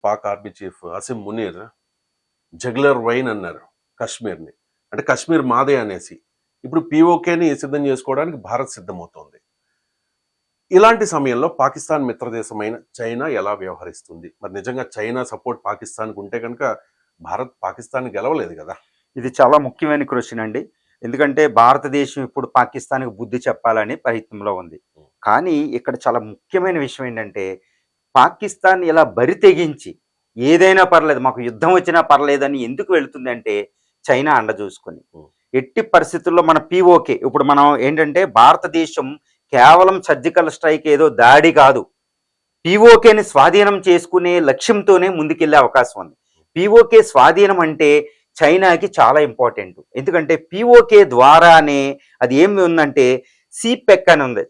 Pak army chief Asim Munir juggler wine అన్నారు కశ్మీర్ని. అంటే కశ్మీర్ మాదే అనేసి. ఇప్పుడు పీఓకేని సిద్ధం చేసుకోవడానికి భారత్ సిద్ధమవుతోంది. ఇలాంటి సమయంలో పాకిస్తాన్ మిత్రదేశమైన చైనా ఎలా వ్యవహరిస్తుంది? మరి నిజంగా చైనా సపోర్ట్ పాకిస్తాన్కి ఉంటే కనుక భారత్ పాకిస్తాన్ గెలవలేదు కదా. ఇది చాలా ముఖ్యమైన క్వశ్చన్ అండి. ఎందుకంటే భారతదేశం ఇప్పుడు పాకిస్తాన్కి బుద్ధి చెప్పాలని ప్రయత్నంలో ఉంది. కానీ ఇక్కడ చాలా ముఖ్యమైన విషయం ఏంటంటే పాకిస్తాన్ ఇలా బరి తెగించి ఏదైనా పర్లేదు, మాకు యుద్ధం వచ్చినా పర్లేదని ఎందుకు వెళుతుందంటే చైనా అండ చూసుకొని. ఎట్టి పరిస్థితుల్లో మన పీఓకే ఇప్పుడు మనం ఏంటంటే భారతదేశం కేవలం సర్జికల్ స్ట్రైక్ ఏదో దాడి కాదు, పీఓకేని స్వాధీనం చేసుకునే లక్ష్యంతోనే ముందుకెళ్లే అవకాశం ఉంది. పీఓకే స్వాధీనం అంటే చైనాకి చాలా ఇంపార్టెంట్. ఎందుకంటే పీఓకే ద్వారానే అది ఏమి ఉందంటే సిపెక్ అని ఉంది,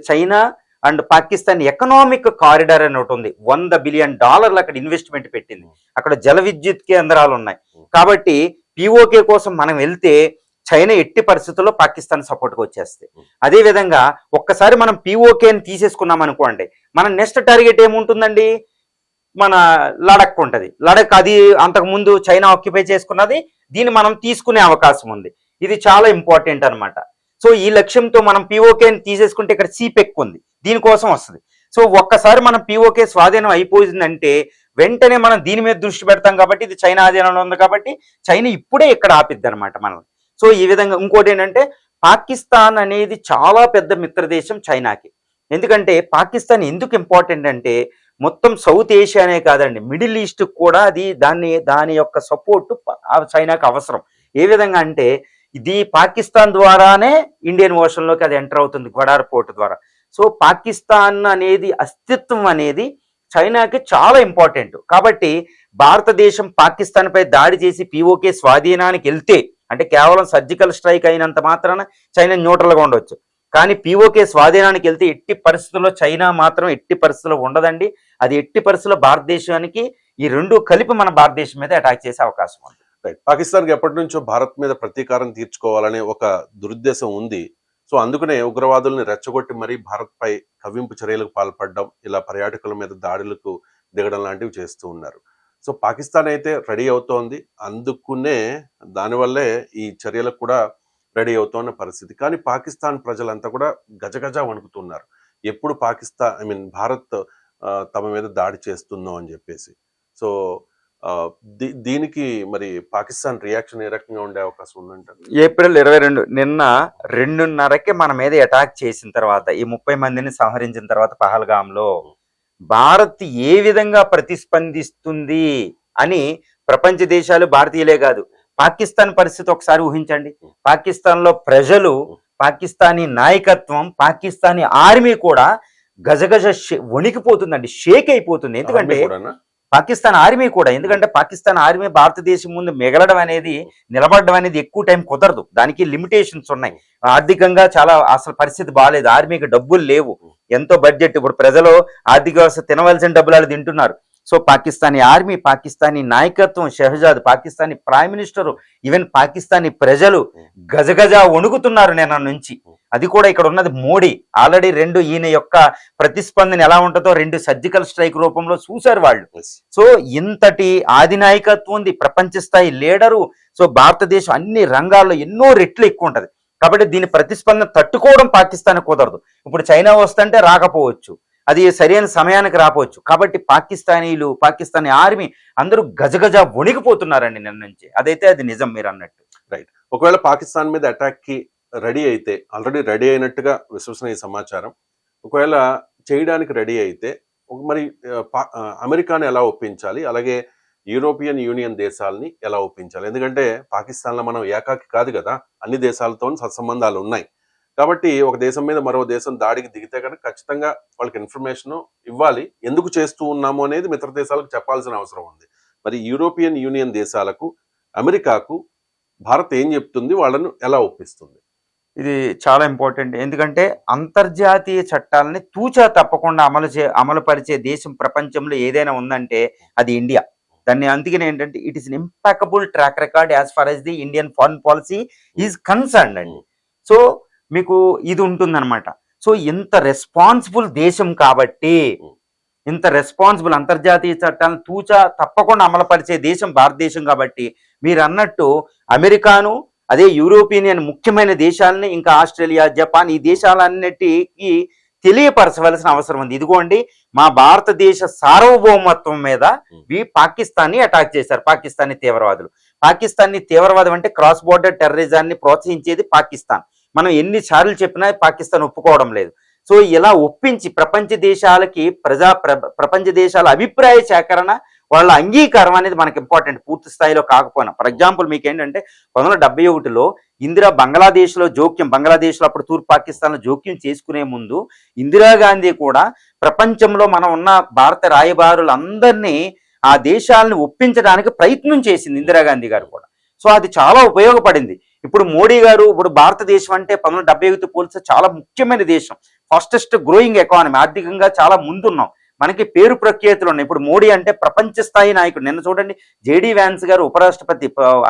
China and Pakistan economic corridor అని ఒకటి ఉంది. $100 బిలియన్ అక్కడ ఇన్వెస్ట్మెంట్ పెట్టింది. అక్కడ జల విద్యుత్ కేంద్రాలు ఉన్నాయి. కాబట్టి పీఓకే కోసం మనం వెళ్తే చైనా ఎట్టి పరిస్థితుల్లో పాకిస్తాన్ సపోర్ట్గా వచ్చేస్తాయి. అదేవిధంగా ఒక్కసారి మనం పీఓకేని తీసేసుకున్నాం అనుకోండి, మన నెక్స్ట్ టార్గెట్ ఏముంటుందండి, మన లడక్ ఉంటుంది. లడక్ అది అంతకుముందు చైనా ఆక్యుపై చేసుకున్నది, దీన్ని మనం తీసుకునే అవకాశం ఉంది. ఇది చాలా ఇంపార్టెంట్ అనమాట. సో ఈ లక్ష్యంతో మనం పీఓకేని తీసేసుకుంటే ఇక్కడ సిపెక్ ఉంది, దీనికోసం వస్తుంది. సో ఒక్కసారి మనం పీఓకే స్వాధీనం అయిపోయిందంటే వెంటనే మనం దీని మీద దృష్టి పెడతాం. కాబట్టి ఇది చైనా ఆధీనంలో ఉంది కాబట్టి చైనా ఇప్పుడే ఇక్కడ ఆపిద్ది అనమాట మనం. సో ఈ విధంగా ఇంకోటి ఏంటంటే పాకిస్తాన్ అనేది చాలా పెద్ద మిత్రదేశం చైనాకి. ఎందుకంటే పాకిస్తాన్ ఎందుకు ఇంపార్టెంట్ అంటే మొత్తం సౌత్ ఏషియానే కాదండి, మిడిల్ ఈస్ట్ కూడా అది దాని యొక్క సపోర్టు చైనాకి అవసరం. ఏ విధంగా అంటే ఇది పాకిస్తాన్ ద్వారానే ఇండియన్ ఓషన్లోకి అది ఎంటర్ అవుతుంది, గ్వడార్ పోర్ట్ ద్వారా. సో పాకిస్తాన్ అనేది అస్తిత్వం అనేది చైనాకి చాలా ఇంపార్టెంట్. కాబట్టి భారతదేశం పాకిస్తాన్ పై దాడి చేసి పీఓకే స్వాధీనానికి వెళ్తే, అంటే కేవలం సర్జికల్ స్ట్రైక్ అయినంత మాత్రాన చైనా న్యూట్రల్గా ఉండొచ్చు, కానీ పీఓకే స్వాధీనానికి వెళ్తే ఎట్టి పరిస్థితుల్లో చైనా మాత్రం ఎట్టి పరిస్థితుల్లో ఉండదండి. అది ఎట్టి పరిస్థితుల్లో భారతదేశానికి ఈ రెండు కలిపి మన భారతదేశం మీద అటాక్ చేసే అవకాశం ఉంది. రైట్. పాకిస్తాన్కి ఎప్పటి నుంచో భారత్ మీద ప్రతీకారం తీర్చుకోవాలనే ఒక దురుద్దేశం ఉంది. సో అందుకనే ఉగ్రవాదుల్ని రెచ్చగొట్టి మరీ భారత్పై కవ్వింపు చర్యలకు పాల్పడడం, ఇలా పర్యాటకుల మీద దాడులకు దిగడం లాంటివి చేస్తూ ఉన్నారు. సో పాకిస్తాన్ అయితే రెడీ అవుతోంది, అందుకునే దానివల్లే ఈ చర్యలకు కూడా రెడీ అవుతున్న పరిస్థితి. కానీ పాకిస్తాన్ ప్రజలంతా కూడా గజగజ వణుకుతున్నారు, ఎప్పుడు భారత్ తమ మీద దాడి చేస్తుందో అని చెప్పేసి. సో దీనికి మరి పాకిస్తాన్ రియాక్షన్ ఏ రకంగా ఉండే అవకాశం ఉందంటారు? ఏప్రిల్ 22 నిన్న 2:30కి మన మీద అటాక్ చేసిన తర్వాత, ఈ 30 మందిని సంహరించిన తర్వాత పహల్గాంలో భారత్ ఏ విధంగా ప్రతిస్పందిస్తుంది అని ప్రపంచ దేశాలు, భారతీయులే కాదు, పాకిస్తాన్ పరిస్థితి ఒకసారి ఊహించండి. పాకిస్తాన్లో ప్రజలు, పాకిస్తానీ నాయకత్వం, పాకిస్తానీ ఆర్మీ కూడా గజగజ వణికిపోతుందండి, షేక్ అయిపోతుంది. ఎందుకంటే పాకిస్తాన్ ఆర్మీ కూడా, ఎందుకంటే పాకిస్తాన్ ఆర్మీ భారతదేశం ముందు మిగలడం అనేది, నిలబడడం అనేది ఎక్కువ టైం కుదరదు, దానికి లిమిటేషన్స్ ఉన్నాయి. ఆర్థికంగా చాలా అసలు పరిస్థితి బాగాలేదు, ఆర్మీకి డబ్బులు లేవు, ఎంతో బడ్జెట్. ఇప్పుడు ప్రజలు ఆర్థిక వ్యవస్థ తినవలసిన డబ్బులు వాళ్ళు తింటున్నారు. సో పాకిస్తానీ ఆర్మీ, పాకిస్తానీ నాయకత్వం, Shehzad, Pakistani prime minister, even Pakistani ప్రజలు గజగజ వణుకుతున్నారు నిన్న నుంచి. అది కూడా ఇక్కడ ఉన్నది మోడీ. ఆల్రెడీ ఈయన యొక్క ప్రతిస్పందన ఎలా ఉంటుందో 2 సర్జికల్ స్ట్రైక్ రూపంలో చూశారు వాళ్ళు. సో ఇంతటి ఆదినాయకత్వం ఉంది, ప్రపంచ స్థాయి లీడరు. సో భారతదేశం అన్ని రంగాల్లో ఎన్నో రెట్లు ఎక్కువ ఉంటది. కాబట్టి దీని ప్రతిస్పందన తట్టుకోవడం పాకిస్తాన్ కుదరదు. ఇప్పుడు చైనా వస్తుంటే రాకపోవచ్చు, అది సరైన సమయానికి రాపోవచ్చు. కాబట్టి పాకిస్తానీలు, పాకిస్తానీ ఆర్మీ అందరూ గజగజ వణికిపోతున్నారండి నిన్న నుంచి. అదైతే అది నిజం మీరు అన్నట్టు. రైట్. ఒకవేళ పాకిస్తాన్ మీద అటాక్ కి రెడీ అయితే, ఆల్రెడీ రెడీ అయినట్టుగా విశ్వసనీయ సమాచారం, ఒకవేళ చేయడానికి రెడీ అయితే మరి అమెరికాని ఎలా ఒప్పించాలి, అలాగే యూరోపియన్ యూనియన్ దేశాలని ఎలా ఒప్పించాలి? ఎందుకంటే పాకిస్తాన్లో మనం ఏకాకి కాదు కదా, అన్ని దేశాలతో సత్సంబంధాలు ఉన్నాయి. కాబట్టి ఒక దేశం మీద మరో దేశం దాడికి దిగితే కనుక ఖచ్చితంగా వాళ్ళకి ఇన్ఫర్మేషన్ ఇవ్వాలి, ఎందుకు చేస్తూ ఉన్నాము అనేది మిత్ర దేశాలకు చెప్పాల్సిన అవసరం ఉంది. మరి యూరోపియన్ యూనియన్ దేశాలకు, అమెరికాకు భారత్ ఏం చెప్తుంది, వాళ్ళను ఎలా ఒప్పిస్తుంది? ఇది చాలా ఇంపార్టెంట్. ఎందుకంటే అంతర్జాతీయ చట్టాలని తూచా తప్పకుండా అమలు పరిచే దేశం ప్రపంచంలో ఏదైనా ఉందంటే అది ఇండియా. దాన్ని అందుకనే ఏంటంటే it is impeccable track record as far as the Indian foreign policy is concerned అండి. సో మీకు ఇది ఉంటుందన్నమాట. సో ఇంత రెస్పాన్సిబుల్ దేశం కాబట్టి, ఇంత రెస్పాన్సిబుల్ అంతర్జాతీయ చట్టాలను తూచా తప్పకుండా అమలుపరిచే దేశం భారతదేశం కాబట్టి మీరు అన్నట్టు అమెరికాను, అదే యూరోపియన్ యూనియన్ ముఖ్యమైన దేశాలని, ఇంకా ఆస్ట్రేలియా, జపాన్, ఈ దేశాలన్నిటికీ తెలియపరచవలసిన అవసరం ఉంది. ఇదిగోండి మా భారతదేశ సార్వభౌమత్వం మీద పాకిస్తాన్ని అటాక్ చేశారు, పాకిస్తానీ తీవ్రవాదులు. పాకిస్తానీ తీవ్రవాదం అంటే క్రాస్ బోర్డర్ టెర్రరిజాన్ని ప్రోత్సహించేది పాకిస్తాన్. మనం ఎన్నిసార్లు చెప్పినా పాకిస్తాన్ ఒప్పుకోవడం లేదు. సో ఇలా ఒప్పించి ప్రపంచ దేశాలకి ప్రపంచ దేశాల అభిప్రాయ సేకరణ, వాళ్ళ అంగీకారం అనేది మనకి ఇంపార్టెంట్, పూర్తి స్థాయిలో కాకపోయినా. ఫర్ ఎగ్జాంపుల్ మీకు ఏంటంటే 1971లో ఇందిరా బంగ్లాదేశ్లో అప్పుడు తూర్పు పాకిస్తాన్లో జోక్యం చేసుకునే ముందు ఇందిరాగాంధీ కూడా ప్రపంచంలో మనం ఉన్న భారత రాయబారులందరినీ ఆ దేశాలను ఒప్పించడానికి ప్రయత్నం చేసింది ఇందిరాగాంధీ గారు కూడా. సో అది చాలా ఉపయోగపడింది. ఇప్పుడు మోడీ గారు, ఇప్పుడు భారతదేశం అంటే 1971తో పోలిస్తే చాలా ముఖ్యమైన దేశం, ఫాస్టెస్ట్ గ్రోయింగ్ ఎకానమీ, ఆర్థికంగా చాలా ముందున్నాం, మనకి పేరు ప్రఖ్యాతులు ఉన్నాయి. ఇప్పుడు మోడీ అంటే ప్రపంచ స్థాయి నాయకుడు. నిన్న చూడండి జేడీ వ్యాన్స్ గారు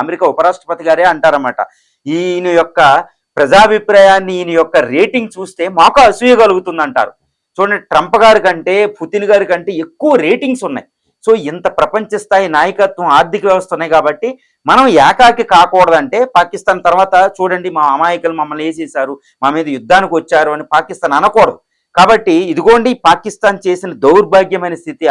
అమెరికా ఉపరాష్ట్రపతి గారే అంటారన్నమాట, ఈయన యొక్క ప్రజాభిప్రాయాన్ని, ఈయన యొక్క రేటింగ్ చూస్తే మాకు అసూయ కలుగుతుంది అంటారు. చూడండి ట్రంప్ గారి కంటే పుతిన్ గారి కంటే ఎక్కువ రేటింగ్స్ ఉన్నాయి. సో ఇంత ప్రపంచ స్థాయి నాయకత్వం, ఆర్థిక వ్యవస్థ ఉన్నాయి కాబట్టి మనం ఏకాకి కాకూడదంటే పాకిస్తాన్ తర్వాత చూడండి మా అమాయకులు మమ్మల్ని వేసేసారు, మా మీద యుద్ధానికి వచ్చారు అని పాకిస్తాన్ అనకూడదు. కాబట్టి ఇదిగోండి పాకిస్తాన్ చేసిన దౌర్భాగ్యమైన స్థితి,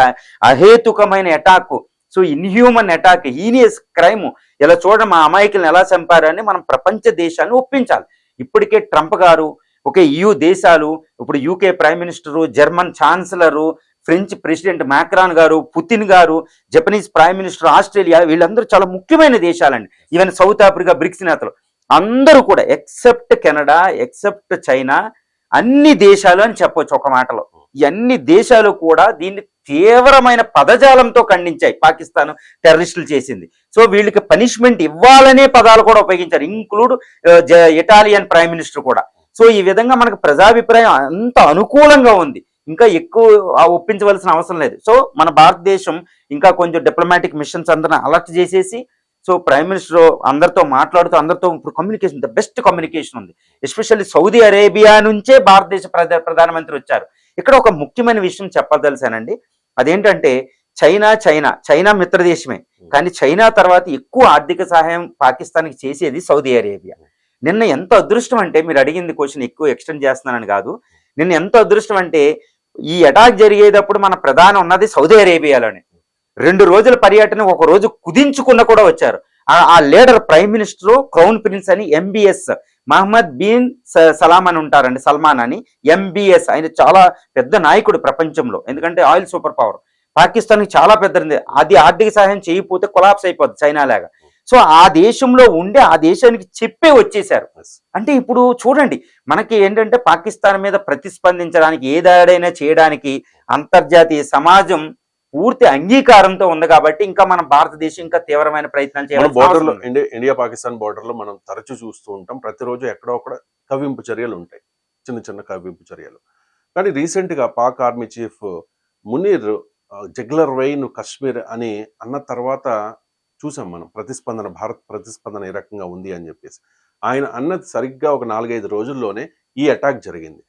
అహేతుకమైన attack, so inhuman attack, heinous crime. ఇలా చూడండి మా అమాయకులను ఎలా చంపారని మనం ప్రపంచ దేశాన్ని ఒప్పించాలి. ఇప్పటికే ట్రంప్ గారు, ఒక EU దేశాలు, ఇప్పుడు UK prime minister, German chancellor, French president Macron గారు, పుతిన్ గారు, జపనీస్ ప్రైమ్ మినిస్టర్, ఆస్ట్రేలియా, వీళ్ళందరూ చాలా ముఖ్యమైన దేశాలండి. ఈవెన్ సౌత్ ఆఫ్రికా, బ్రిక్స్ నేతలు అందరూ కూడా, ఎక్సెప్ట్ కెనడా, ఎక్సెప్ట్ చైనా, అన్ని దేశాలు అని చెప్పొచ్చు ఒక మాటలో. ఈ అన్ని దేశాలు కూడా దీన్ని తీవ్రమైన పదజాలంతో ఖండించాయి పాకిస్తాన్ టెర్రరిస్టులు చేసింది. సో వీళ్ళకి పనిష్మెంట్ ఇవ్వాలనే పదాలు కూడా ఉపయోగించారు, ఇంక్లూడ్ ఇటాలియన్ ప్రైమ్ మినిస్టర్ కూడా. సో ఈ విధంగా మనకు ప్రజాభిప్రాయం అంత అనుకూలంగా ఉంది, ఇంకా ఎక్కువ ఒప్పించవలసిన అవసరం లేదు. సో మన భారతదేశం ఇంకా కొంచెం డిప్లొమాటిక్ మిషన్స్ అందరిని అలర్ట్ చేసేసి, సో ప్రైమ్ మినిస్టర్ అందరితో మాట్లాడుతూ, అందరితో ఇప్పుడు కమ్యూనికేషన్, ద బెస్ట్ కమ్యూనికేషన్ ఉంది. ఎస్పెషల్లీ సౌదీ అరేబియా నుంచే భారతదేశ ప్రధానమంత్రి వచ్చారు. ఇక్కడ ఒక ముఖ్యమైన విషయం చెప్పదలిసానండి, అదేంటంటే చైనా మిత్రదేశమే, కానీ చైనా తర్వాత ఎక్కువ ఆర్థిక సహాయం పాకిస్తాన్కి చేసేది సౌదీ అరేబియా. నిన్న ఎంత అదృష్టం అంటే, మీరు అడిగింది క్వశ్చన్ ఎక్కువ ఎక్స్టెండ్ చేస్తున్నానని కాదు, నిన్న ఎంత అదృష్టం అంటే ఈ అటాక్ జరిగేటప్పుడు మన ప్రధాని ఉన్నది సౌదీ అరేబియాలోనే. 2 రోజుల పర్యటన ఒక రోజు కుదించుకున్న కూడా వచ్చారు. ఆ leader prime minister crown prince అని MBS మహమ్మద్ బిన్ సలాం అని ఉంటారండి, సల్మాన్ అని, MBS. ఆయన చాలా పెద్ద నాయకుడు ప్రపంచంలో, ఎందుకంటే ఆయిల్ సూపర్ పవర్. పాకిస్తాన్కి చాలా పెద్దది, అది ఆర్థిక సహాయం చేయకపోతే కొలాప్స్ అయిపోద్ది చైనా లాగా. సో ఆ దేశంలో ఉండి ఆ దేశానికి చెప్పే వచ్చేసారు. అంటే ఇప్పుడు చూడండి మనకి ఏంటంటే పాకిస్తాన్ మీద ప్రతిస్పందించడానికి, ఏదాడైనా చేయడానికి అంతర్జాతీయ సమాజం పూర్తి అంగీకారంతో ఉంది కాబట్టి ఇంకా మన భారతదేశం ఇంకా తీవ్రమైన ప్రయత్నాలు చేయాలి. బోర్డర్లో, ఇండియా పాకిస్తాన్ బోర్డర్లో మనం తరచూ చూస్తూ ఉంటాం, ప్రతిరోజు ఎక్కడో అక్కడ కవ్వింపు చర్యలు ఉంటాయి, చిన్న చిన్న కవ్వింపు చర్యలు. కానీ రీసెంట్ గా Pak army chief Munir juggler wine Kashmir అని అన్న తర్వాత చూసాం మనం ప్రతిస్పందన, భారత్ ప్రతిస్పందన ఏ రకంగా ఉంది అని చెప్పేసి. ఆయన అన్నది సరిగ్గా ఒక 4-5 రోజుల్లోనే ఈ అటాక్ జరిగింది.